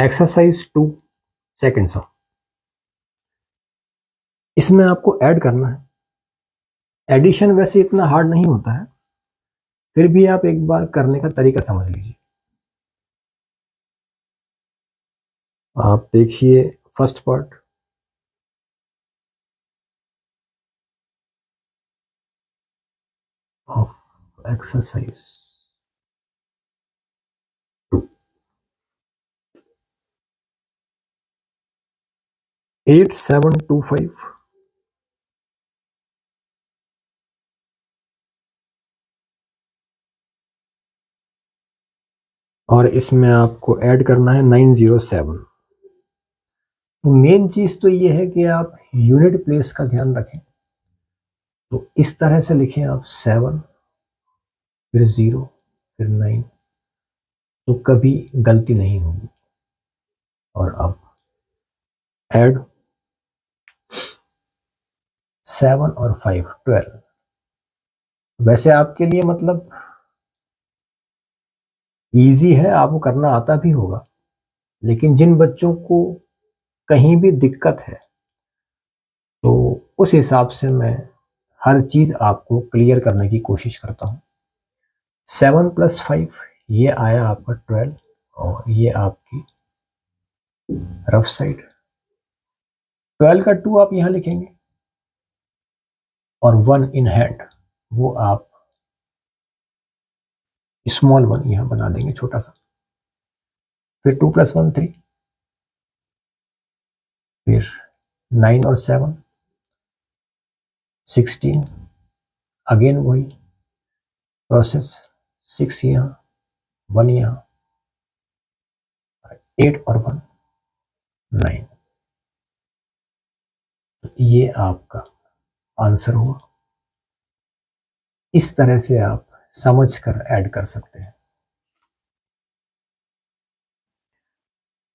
Exercise 2 second सम। इसमें आपको add करना है। एडिशन वैसे इतना हार्ड नहीं होता है, फिर भी आप एक बार करने का तरीका समझ लीजिए। आप देखिए फर्स्ट पार्ट, ऑफ एक्सरसाइज 2, 8725 और इसमें आपको ऐड करना है 907। तो मेन चीज तो ये है कि आप यूनिट प्लेस का ध्यान रखें। तो इस तरह से लिखें आप 7 फिर 0 फिर 9, तो कभी गलती नहीं होगी। और अब ऐड 7 और 5 12। वैसे आपके लिए मतलब इजी है, आपको करना आता भी होगा, लेकिन जिन बच्चों को कहीं भी दिक्कत है तो उस हिसाब से मैं हर चीज आपको क्लियर करने की कोशिश करता हूँ। 7 + 5 ये आया आपका 12 और ये आपकी रफ साइड। 12 का 2 आप यहां लिखेंगे और 1 इन हैंड वो आप स्मॉल 1 यहां बना देंगे, छोटा सा। फिर 2 + 1 3, फिर 9 और 7 16, अगेन वही प्रोसेस, 6 यहाँ 1 यहाँ, 8 और 1 9। तो ये आपका आंसर हुआ। इस तरह से आप समझकर ऐड कर सकते हैं।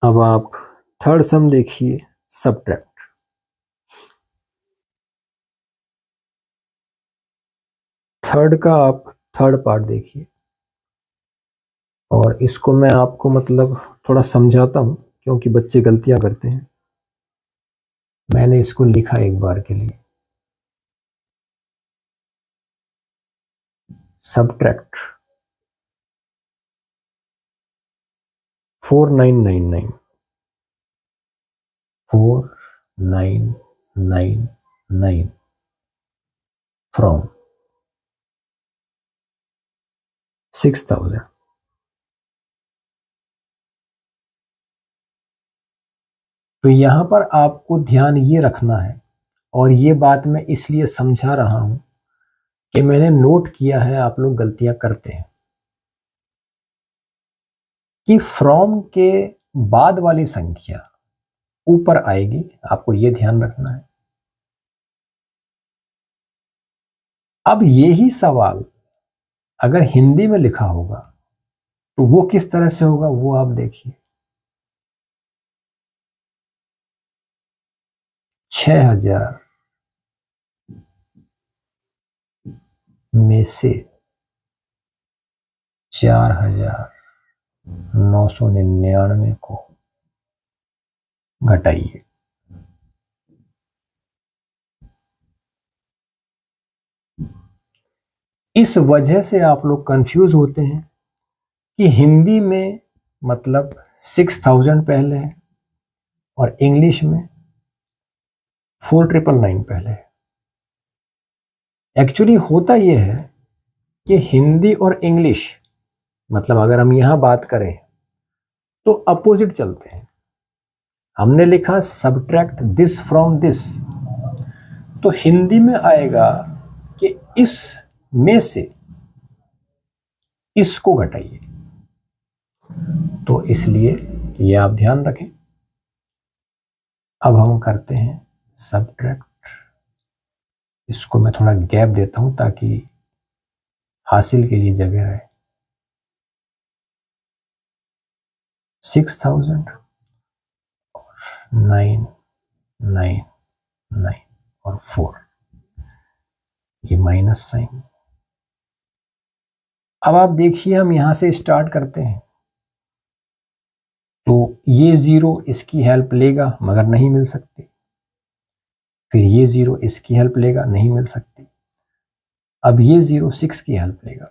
अब आप थर्ड सम देखिए, सबट्रैक्ट। थर्ड का आप थर्ड पार्ट देखिए और इसको मैं आपको मतलब थोड़ा समझाता हूं क्योंकि बच्चे गलतियां करते हैं। मैंने इसको लिखा एक बार के लिए, सबट्रैक्ट 4999 4999 फ्रॉम 6000। तो यहां पर आपको ध्यान ये रखना है, और ये बात मैं इसलिए समझा रहा हूं कि मैंने नोट किया है आप लोग गलतियां करते हैं कि फ्रॉम के बाद वाली संख्या ऊपर आएगी, आपको ये ध्यान रखना है। अब यही सवाल अगर हिंदी में लिखा होगा तो वो किस तरह से होगा वो आप देखिए। 6000 में से 4999 को घटाइए। इस वजह से आप लोग कंफ्यूज होते हैं कि हिंदी में मतलब 6000 पहले है और इंग्लिश में 4999 पहले है। एक्चुअली होता यह है कि हिंदी और इंग्लिश मतलब अगर हम यहां बात करें तो अपोजिट चलते हैं। हमने लिखा सबट्रैक्ट दिस फ्रॉम दिस, तो हिंदी में आएगा कि इस में से इसको घटाइए। तो इसलिए ये आप ध्यान रखें। अब हम करते हैं सबट्रैक्ट। इसको मैं थोड़ा गैप देता हूं ताकि हासिल के लिए जगह रहे। 6000 और 999 और 4, ये माइनस साइन। अब आप देखिए हम यहां से स्टार्ट करते हैं तो ये 0 इसकी हेल्प लेगा मगर नहीं मिल सकती, फिर ये 0 इसकी हेल्प लेगा, नहीं मिल सकती। अब ये 0 6 की हेल्प लेगा,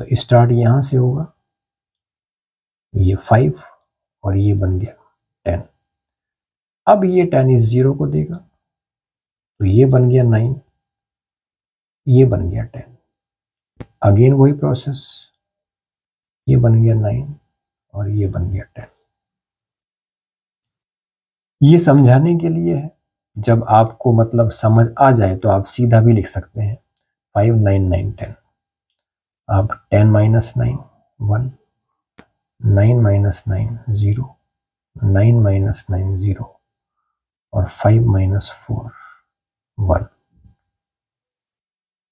तो स्टार्ट यहां से होगा, ये 5 और ये बन गया 10। अब ये 10 इस 0 को देगा, तो ये बन गया 9, ये बन गया 10। अगेन वही प्रोसेस, ये बन गया 9 और ये बन गया 10। ये समझाने के लिए है, जब आपको मतलब समझ आ जाए तो आप सीधा भी लिख सकते हैं 5 9 9 10। अब 10 माइनस 9 1, 9 माइनस 9 0, 9 माइनस 9 0 और 5 माइनस 4 1।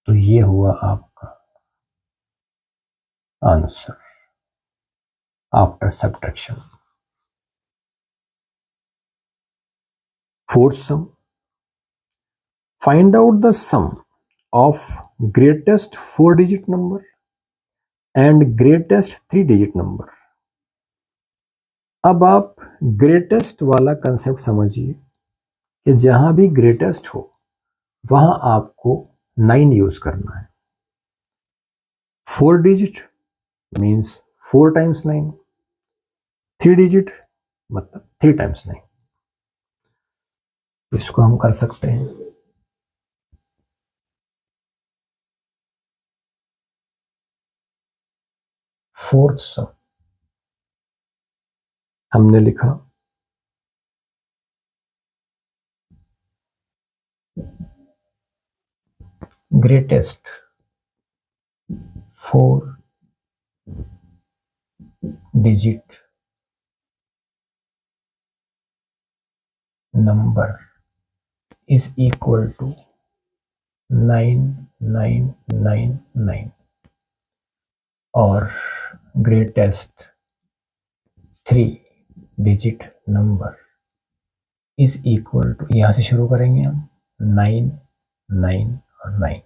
तो ये हुआ आपका answer after subtraction. Fourth sum, find out the sum of greatest 4 digit number and greatest 3 digit number. अब आप ग्रेटेस्ट वाला कंसेप्ट समझिए कि जहां भी ग्रेटेस्ट हो वहां आपको 9 यूज करना है। 4 डिजिट मीन्स 4 टाइम्स 9, 3 डिजिट मतलब 3 टाइम्स 9। इसको हम कर सकते हैं। फोर्थ सम हमने लिखा greatest 4 digit number is equal to 9999 और greatest 3 digit number is equal to, यहां से शुरू करेंगे हम 9 9 और 9,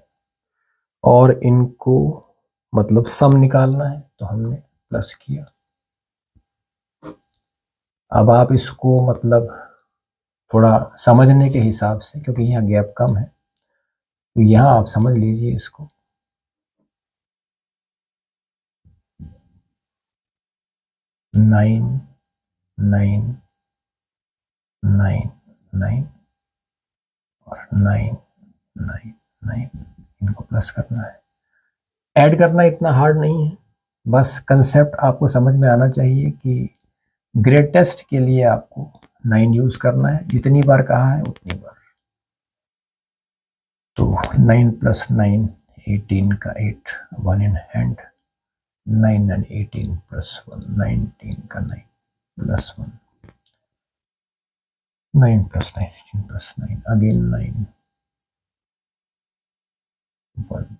और इनको मतलब सम निकालना है तो हमने प्लस किया। अब आप इसको मतलब थोड़ा समझने के हिसाब से, क्योंकि यहाँ गैप कम है, तो यहाँ आप समझ लीजिए इसको। 9 9 9 9 और 9 9 9, इनको प्लस करना है। ऐड करना इतना हार्ड नहीं है, बस कंसेप्ट आपको समझ में आना चाहिए कि ग्रेटेस्ट के लिए आपको 9 यूज करना है, जितनी बार कहा है उतनी बार। तो 9 प्लस 9 18 का 8, 1 इन हैंड, 9 and 18 प्लस 1 19 का 9 प्लस 1, 9 प्लस 9 16 प्लस 9 अगेन 9 1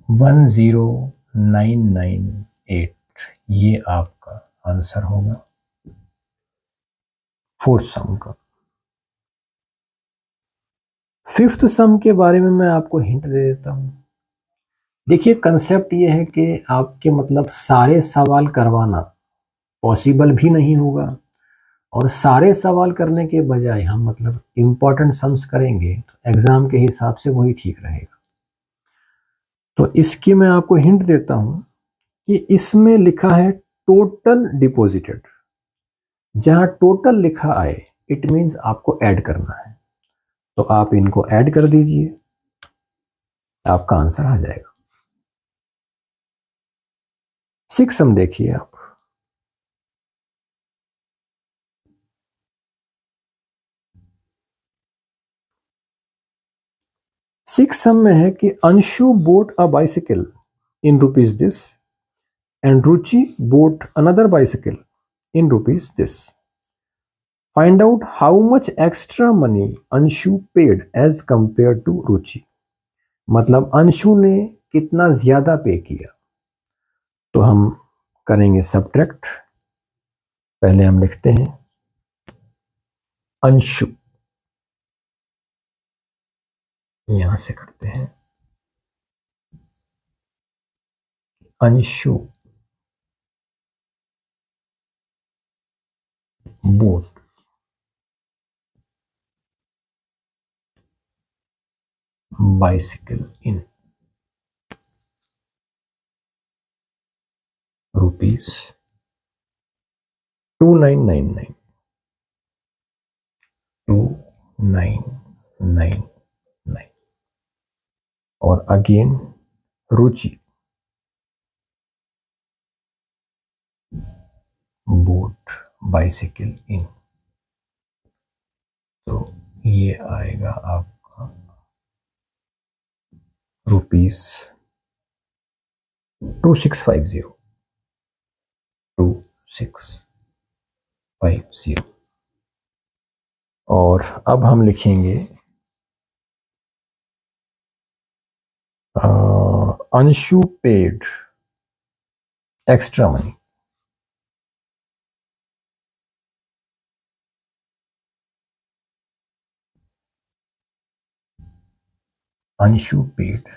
10998, ये आपका आंसर होगा फोर्थ सम का। फिफ्थ सम के बारे में मैं आपको हिंट दे देता हूं। देखिए कंसेप्ट ये है कि आपके मतलब सारे सवाल करवाना पॉसिबल भी नहीं होगा, और सारे सवाल करने के बजाय हम मतलब इम्पोर्टेंट सम्स करेंगे तो एग्जाम के हिसाब से वही ठीक रहेगा। तो इसकी मैं आपको हिंट देता हूं कि इसमें लिखा है टोटल डिपॉजिटेड। जहां टोटल लिखा आए इट मीन्स आपको ऐड करना है, तो आप इनको ऐड कर दीजिए, आपका आंसर आ जाएगा। 6 सम देखिए आप। सिक्स सम में है कि Anshu boat a bicycle in rupees this and Ruchi bought another bicycle in rupees this. Find out how much extra money Anshu paid as compared to Ruchi. मतलब अंशु ने कितना ज्यादा पे किया। तो हम करेंगे सब्ट्रैक्ट। पहले हम लिखते हैं अंशु, यहां से करते हैं Anshu bought bicycle in rupees 2999 2999 और again Ruchi bought bicycle in, तो ये आएगा आपका रुपीज 2650 2650। और अब हम लिखेंगे Anshu paid extra money. Anshu paid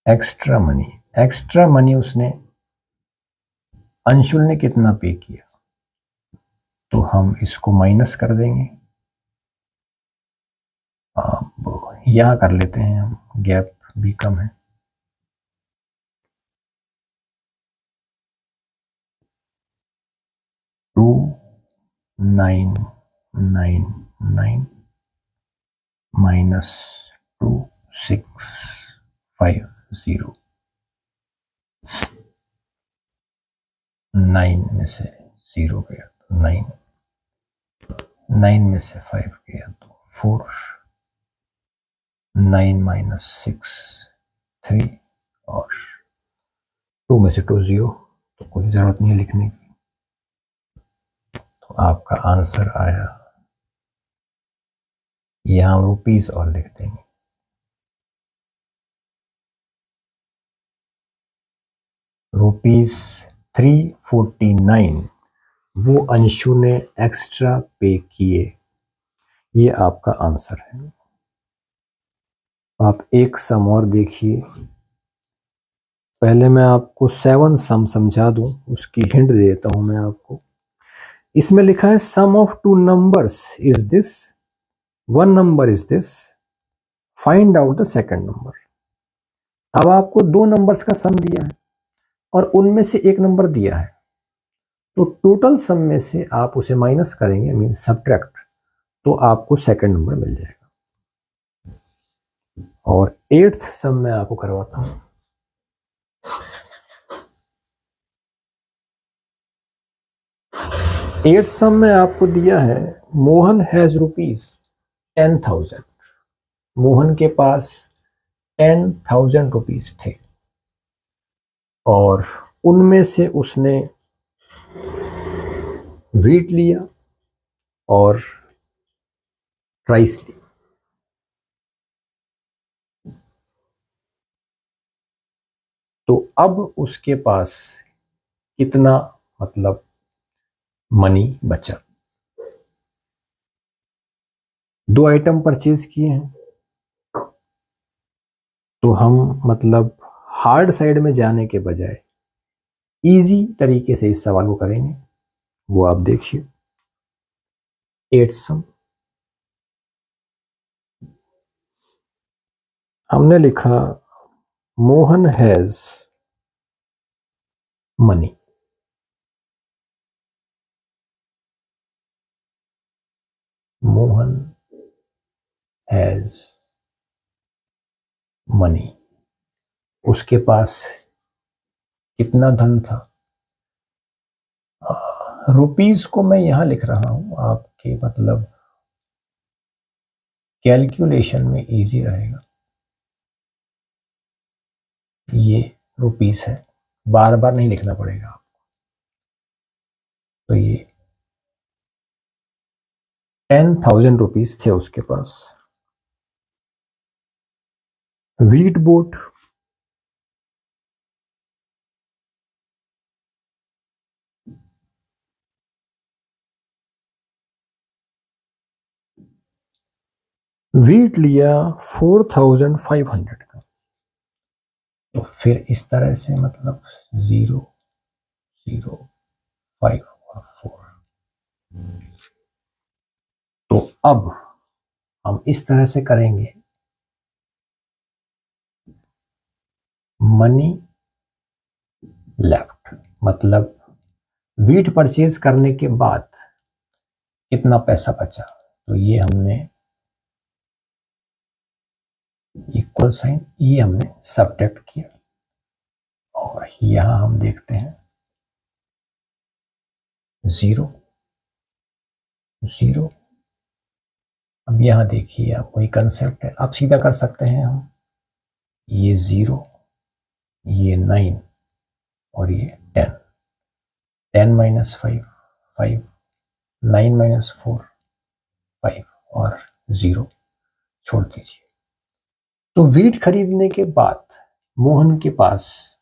extra money. Extra money उसने, अंशुल ने कितना पे किया, तो हम इसको माइनस कर देंगे। अब यहां कर लेते हैं हम, गैप भी कम है। To 999 minus 2650। 9 में से 0 गया तो 9, 9 में से 5 गया तो 4, 9 माइनस 6 3, और 2 में से 2 0, तो कोई जरूरत नहीं लिखने की। तो आपका आंसर आया, यहां रुपीस और लिख देंगे। रुपीस 349 वो अंशु ने एक्स्ट्रा पे किए, ये आपका आंसर है। आप एक सम और देखिए। पहले मैं आपको 7 सम समझा दूं, उसकी हिंट देता हूं मैं आपको। इसमें लिखा है sum of 2 numbers is this, 1 number is this, find out the second number. अब आपको 2 नंबर्स का सम दिया है और उनमें से एक नंबर दिया है, तो टोटल सम में से आप उसे माइनस करेंगे, मीन सब्ट्रैक्ट, तो आपको सेकंड नंबर मिल जाएगा। और 8th सम में आपको करवाता हूं। 8th सम में आपको दिया है मोहन हैज रुपीज 10,000। मोहन के पास 10,000 रुपीज थे और उनमें से उसने व्हीट लिया और राइस ली। तो अब उसके पास कितना मतलब मनी बचा। 2 आइटम परचेज किए हैं, तो हम मतलब हार्ड साइड में जाने के बजाय इजी तरीके से इस सवाल को करेंगे, वो आप देखिए। 8th सम हमने लिखा Mohan has money. Mohan has money, उसके पास कितना धन था। रुपीस को मैं यहां लिख रहा हूं, आपके मतलब कैलकुलेशन में इजी रहेगा। ये रुपीस है, बार बार नहीं लिखना पड़ेगा आपको। तो ये 10,000 रुपीस थे उसके पास। व्हीट बोट, व्हीट लिया 4,500 का। तो फिर इस तरह से मतलब 0 0 5 और 4। तो अब हम इस तरह से करेंगे, मनी लेफ्ट मतलब वीट परचेज करने के बाद कितना पैसा बचा। तो ये हमने इक्वल साइन, ये हमने सब्ट्रैक्ट किया, और यहां हम देखते हैं 0 0। अब यहां देखिए, आप वही कंसेप्ट है, आप सीधा कर सकते हैं हम, ये 0, ये 9 और ये 10, 10 माइनस 5 5, 9 माइनस 4 5 और 0 छोड़ दीजिए। तो वीट खरीदने के बाद मोहन के पास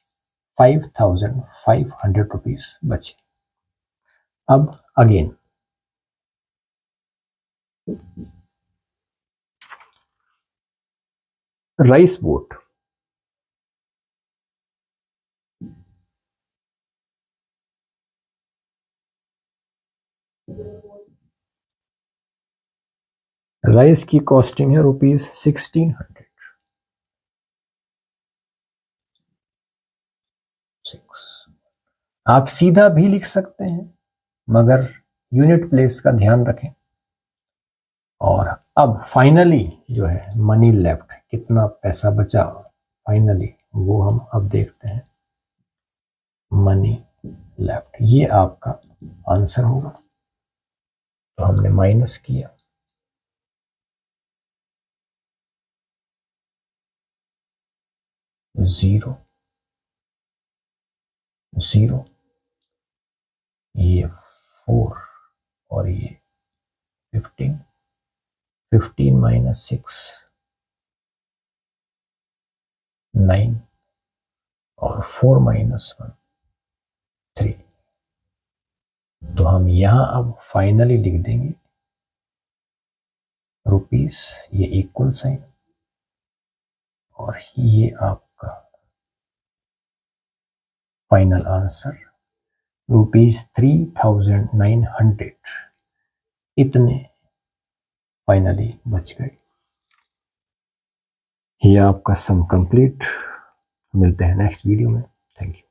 5,500 रुपीज बचे। अब अगेन राइस बोट, राइस की कॉस्टिंग है ₹1600। आप सीधा भी लिख सकते हैं, मगर यूनिट प्लेस का ध्यान रखें। और अब फाइनली जो है मनी लेफ्ट, कितना पैसा बचा फाइनली, वो हम अब देखते हैं। मनी लेफ्ट, ये आपका आंसर होगा। तो हमने माइनस किया, 0 0, ये 4 और ये 15, 15 माइनस 6 9 और 4 माइनस 1 3। तो हम यहां अब फाइनली लिख देंगे रुपीस, ये इक्वल साइन, और ये आपका फाइनल आंसर ₹3,900 इतने फाइनली बच गए। ये आपका सम कंप्लीट। मिलते हैं नेक्स्ट वीडियो में। Thank you.